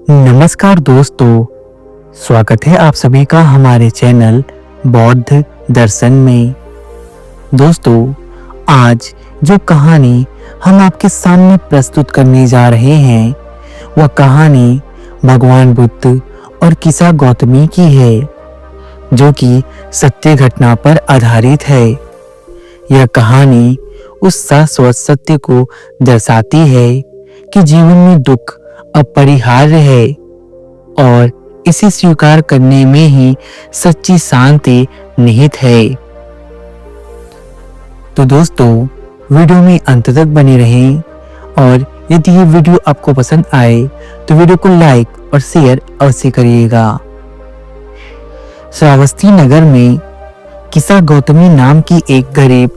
नमस्कार दोस्तों, स्वागत है आप सभी का हमारे चैनल बौद्ध दर्शन में। दोस्तों, आज जो कहानी हम आपके सामने प्रस्तुत करने जा रहे हैं, वह कहानी भगवान बुद्ध और किसा गौतमी की है, जो कि सत्य घटना पर आधारित है। यह कहानी उस शाश्वत सत्य को दर्शाती है कि जीवन में दुख अपरिहार्य है और इसे स्वीकार करने में ही सच्ची शांति निहित है। तो दोस्तों, वीडियो में अंत तक बने रहें और यदि ये वीडियो आपको पसंद आए तो वीडियो को लाइक और शेयर अवश्य करिएगा। श्रावस्ती नगर में किसा गौतमी नाम की एक गरीब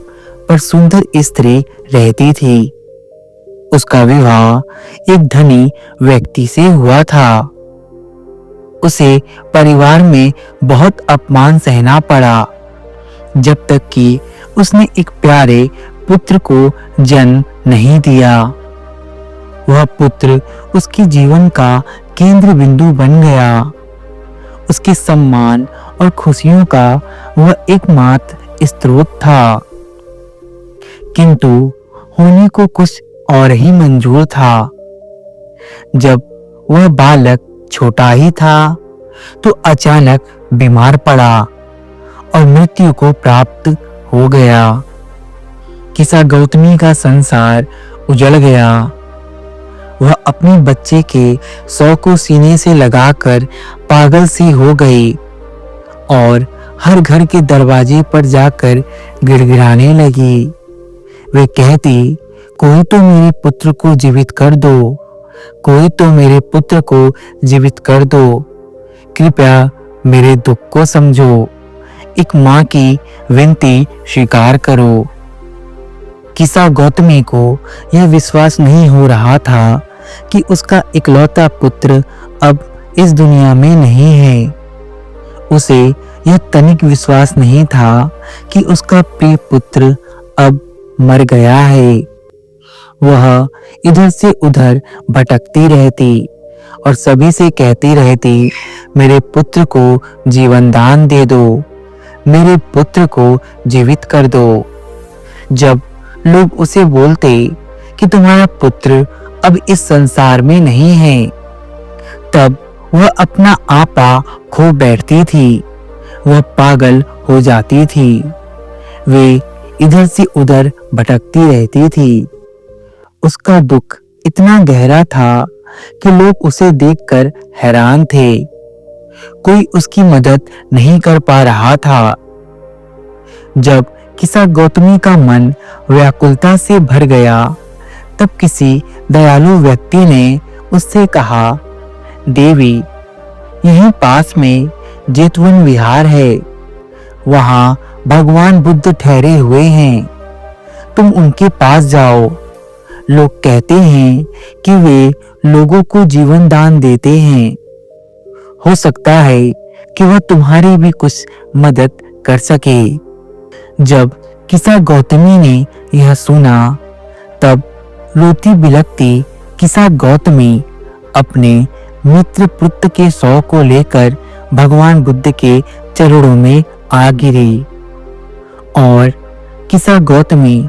पर सुंदर स्त्री रहती थी। उसका विवाह एक धनी व्यक्ति से हुआ था। उसे परिवार में बहुत अपमान सहना पड़ा, जब तक कि उसने एक प्यारे पुत्र को जन्म नहीं दिया। वह पुत्र उसके जीवन का केंद्र बिंदु बन गया। उसके सम्मान और खुशियों का वह एकमात्र स्रोत था। किंतु होने को कुछ और ही मंजूर था। जब वह बालक छोटा ही था तो अचानक बीमार पड़ा और मृत्यु को प्राप्त हो गया। किसा गौतमी का संसार उजड़ गया। वह अपने बच्चे के शव को सीने से लगाकर पागल सी हो गई और हर घर के दरवाजे पर जाकर गिड़गिड़ाने लगी। वे कहती, कोई तो मेरे पुत्र को जीवित कर दो, कोई तो मेरे पुत्र को जीवित कर दो, कृपया मेरे दुख को समझो, एक माँ की विनती स्वीकार करो। किसा गौतमी को यह विश्वास नहीं हो रहा था कि उसका इकलौता पुत्र अब इस दुनिया में नहीं है। उसे यह तनिक विश्वास नहीं था कि उसका प्रिय पुत्र अब मर गया है। वह इधर से उधर भटकती रहती और सभी से कहती रहती, मेरे पुत्र को जीवन दान दे दो, मेरे पुत्र को जीवित कर दो। जब लोग उसे बोलते कि तुम्हारा पुत्र अब इस संसार में नहीं है, तब वह अपना आपा खो बैठती थी। वह पागल हो जाती थी। वे इधर से उधर भटकती रहती थी। उसका दुख इतना गहरा था कि लोग उसे देखकर हैरान थे। कोई उसकी मदद नहीं कर पा रहा था। जब किसा गौतमी का मन व्याकुलता से भर गया, तब किसी दयालु व्यक्ति ने उससे कहा, देवी, यहीं पास में जेतवन विहार है। वहां भगवान बुद्ध ठहरे हुए हैं। तुम उनके पास जाओ। लोग कहते हैं कि वे लोगों को जीवन दान देते हैं। हो सकता है कि वह तुम्हारी भी कुछ मदद कर सके। जब किसा गौतमी ने यह सुना, तब रोती बिलखती किसा गौतमी अपने मित्र पुत्र के शव को लेकर भगवान बुद्ध के चरणों में आ गिरी और किसा गौतमी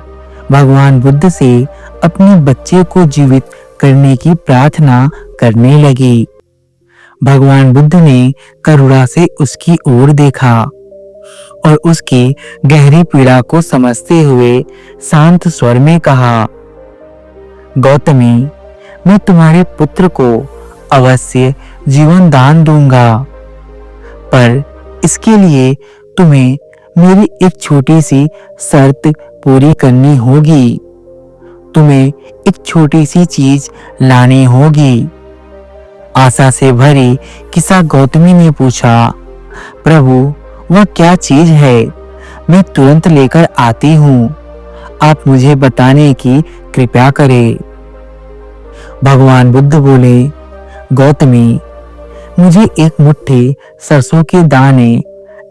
भगवान बुद्ध से अपने बच्चे को जीवित करने की प्रार्थना करने लगी। भगवान बुद्ध ने करुणा से उसकी ओर देखा और उसकी गहरी पीड़ा को समझते हुए शांत स्वर में कहा, गौतमी, मैं तुम्हारे पुत्र को अवश्य जीवन दान दूंगा, पर इसके लिए तुम्हें मेरी एक छोटी सी शर्त पूरी करनी होगी। तुम्हें एक छोटी सी चीज लानी होगी। आशा से भरी किसा गौतमी ने पूछा, प्रभु, वह क्या चीज है? मैं तुरंत लेकर आती हूँ। आप मुझे बताने की कृपा करें। भगवान बुद्ध बोले, गौतमी, मुझे एक मुट्ठी सरसों के दाने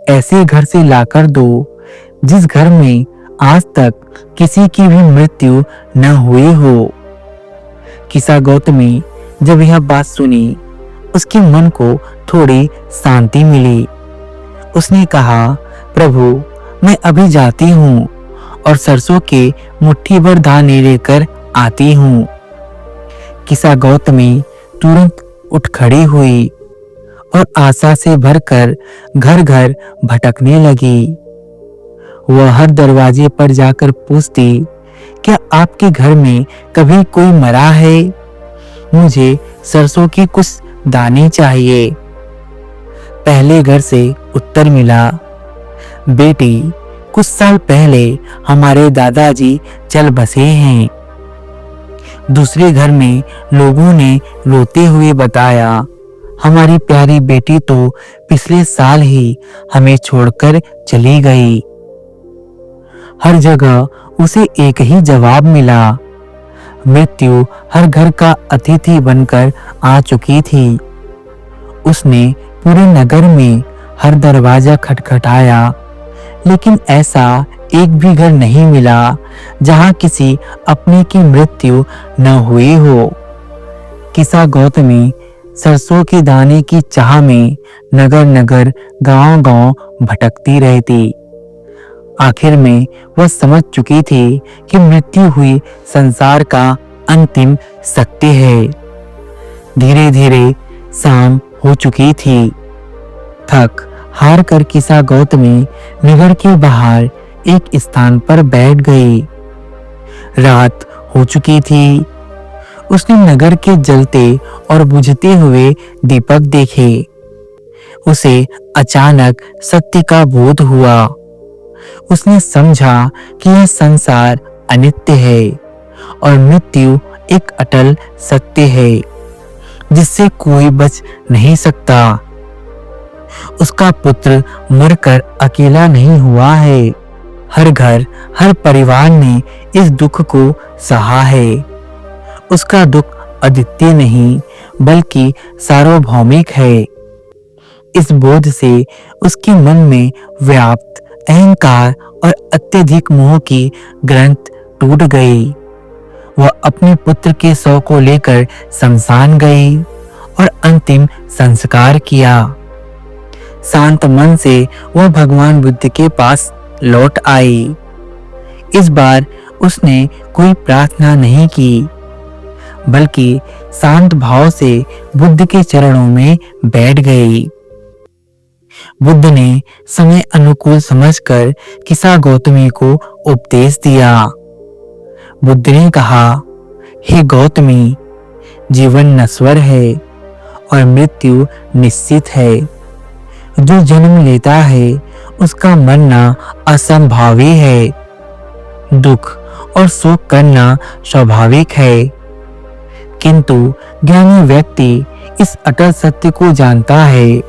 ऐसे घर से लाकर दो जिस घर में आज तक किसी की भी मृत्यु न हुई हो। किसा गौतमी जब यह बात सुनी उसके मन को थोड़ी शांति मिली। उसने कहा, प्रभु, मैं अभी जाती हूँ और सरसों के मुट्ठी भर दाने लेकर आती हूँ। किसा गौतमी तुरंत उठ खड़ी हुई और आशा से भरकर घर घर भटकने लगी। वह हर दरवाजे पर जाकर पूछती, क्या आपके घर में कभी कोई मरा है? मुझे सरसों की कुछ दाने चाहिए। पहले घर से उत्तर मिला, बेटी, कुछ साल पहले हमारे दादाजी चल बसे हैं। दूसरे घर में लोगों ने रोते हुए बताया, हमारी प्यारी बेटी तो पिछले साल ही हमें छोड़कर चली गई। हर जगह उसे एक ही जवाब मिला, मृत्यु हर घर का अतिथि बनकर आ चुकी थी। उसने पूरे नगर में हर दरवाजा खटखटाया, लेकिन ऐसा एक भी घर नहीं मिला जहां किसी अपने की मृत्यु न हुई हो। किसा गौतमी सरसों के दाने की चाह में नगर नगर गांव गांव भटकती रहती। आखिर में वह समझ चुकी थी कि मृत्यु हुई संसार का अंतिम सत्य है। धीरे धीरे शाम हो चुकी थी। थक हार कर किसा गौतमी नगर के बाहर एक स्थान पर बैठ गई। रात हो चुकी थी। उसने नगर के जलते और बुझते हुए दीपक देखे। उसे अचानक सत्य का बोध हुआ। उसने समझा कि यह संसार अनित्य है और मृत्यु एक अटल सत्य है जिससे कोई बच नहीं सकता। उसका पुत्र मरकर अकेला नहीं हुआ है। हर घर, हर परिवार ने इस दुख को सहा है। उसका दुख अद्वितीय नहीं बल्कि सार्वभौमिक है। इस बोध से उसके मन में व्याप्त अहंकार और अत्यधिक मोह की ग्रंथ टूट गई। वह अपने पुत्र के शव को लेकर शमशान गई और अंतिम संस्कार किया। शांत मन से वह भगवान बुद्ध के पास लौट आई। इस बार उसने कोई प्रार्थना नहीं की बल्कि शांत भाव से बुद्ध के चरणों में बैठ गई। बुद्ध ने समय अनुकूल समझकर किसा गौतमी को उपदेश दिया। बुद्ध ने कहा, हे गौतमी, जीवन नश्वर है और मृत्यु निश्चित है। जो जन्म लेता है उसका मरना असंभावी है। दुख और शोक करना स्वाभाविक है, किंतु ज्ञानी व्यक्ति इस अटल सत्य को जानता है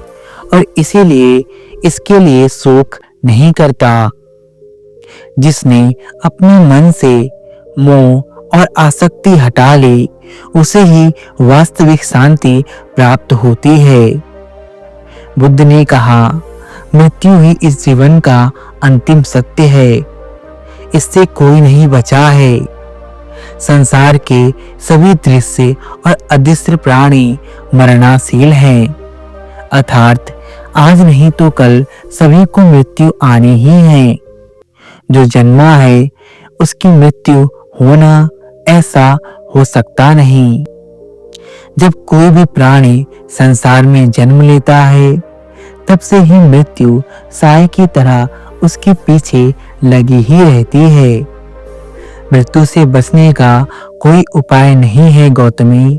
और इसीलिए इसके लिए शोक नहीं करता। जिसने अपने मन से मोह और आसक्ति हटा ली उसे ही वास्तविक शांति प्राप्त होती है। बुद्ध ने कहा, मृत्यु ही इस जीवन का अंतिम सत्य है। इससे कोई नहीं बचा है। संसार के सभी दृश्य और अदृश्य प्राणी मरणाशील हैं, अर्थात आज नहीं तो कल सभी को मृत्यु आनी ही है। जो जन्मा है उसकी मृत्यु होना ऐसा हो सकता नहीं। जब कोई भी प्राणी संसार में जन्म लेता है तब से ही मृत्यु साए की तरह उसके पीछे लगी ही रहती है। मृत्यु से बचने का कोई उपाय नहीं है गौतमी।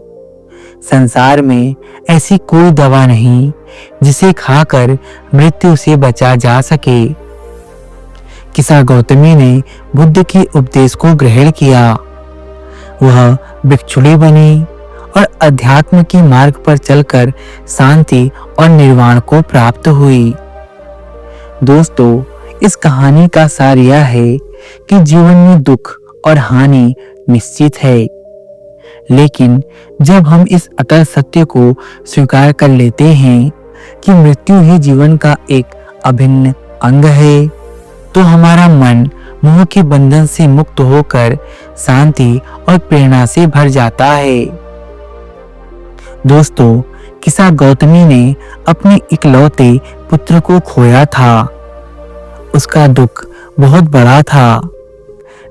संसार में ऐसी कोई दवा नहीं जिसे खाकर मृत्यु से बचा जा सके। किसा गौतमी ने बुद्ध के उपदेश को ग्रहण किया। वह भिक्षुणी बनी और अध्यात्म के मार्ग पर चलकर शांति और निर्वाण को प्राप्त हुई। दोस्तों, इस कहानी का सार यह है कि जीवन में दुख और हानि निश्चित है, लेकिन जब हम इस अटल सत्य को स्वीकार कर लेते हैं कि मृत्यु ही जीवन का एक अभिन्न अंग है, तो हमारा मन मोह के बंधन से मुक्त होकर शांति और प्रेरणा से भर जाता है। दोस्तों, किसा गौतमी ने अपने इकलौते पुत्र को खोया था। उसका दुख बहुत बड़ा था,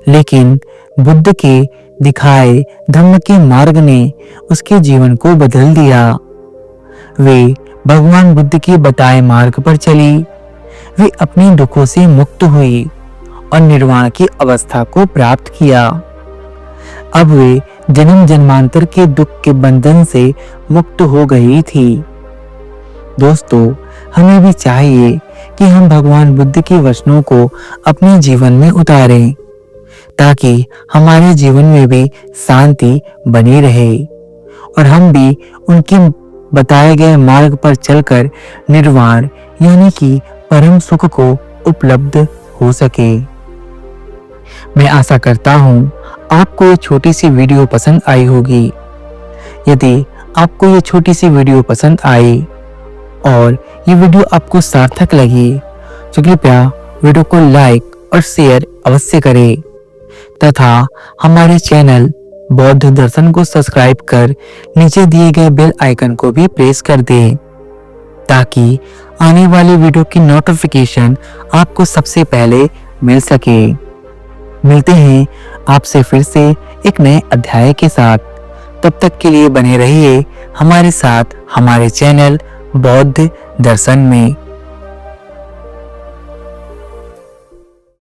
लेकिन बुद्ध के दिखाए धम्म के मार्ग ने उसके जीवन को बदल दिया। वे भगवान बुद्ध के बताए मार्ग पर चली। वे अपने दुखों से मुक्त हुई और निर्वाण की अवस्था को प्राप्त किया। अब वे जन्म जन्मांतर के दुख के बंधन से मुक्त हो गई थी। दोस्तों, हमें भी चाहिए कि हम भगवान बुद्ध के वचनों को अपने जीवन में उतारें, ताकि हमारे जीवन में भी शांति बनी रहे और हम भी उनके बताए गए मार्ग पर चलकर निर्वाण यानी कि परम सुख को उपलब्ध हो सके। मैं आशा करता हूँ आपको ये छोटी सी वीडियो पसंद आई होगी। यदि आपको ये छोटी सी वीडियो पसंद आई और ये वीडियो आपको सार्थक लगी तो कृपया वीडियो को लाइक और शेयर अवश्य करें तथा हमारे चैनल बौद्ध दर्शन को सब्सक्राइब कर नीचे दिए गए बेल आइकन को भी प्रेस कर दें, ताकि आने वाली वीडियो की नोटिफिकेशन आपको सबसे पहले मिल सके। मिलते हैं आपसे फिर से एक नए अध्याय के साथ। तब तक के लिए बने रहिए हमारे साथ हमारे चैनल बौद्ध दर्शन में।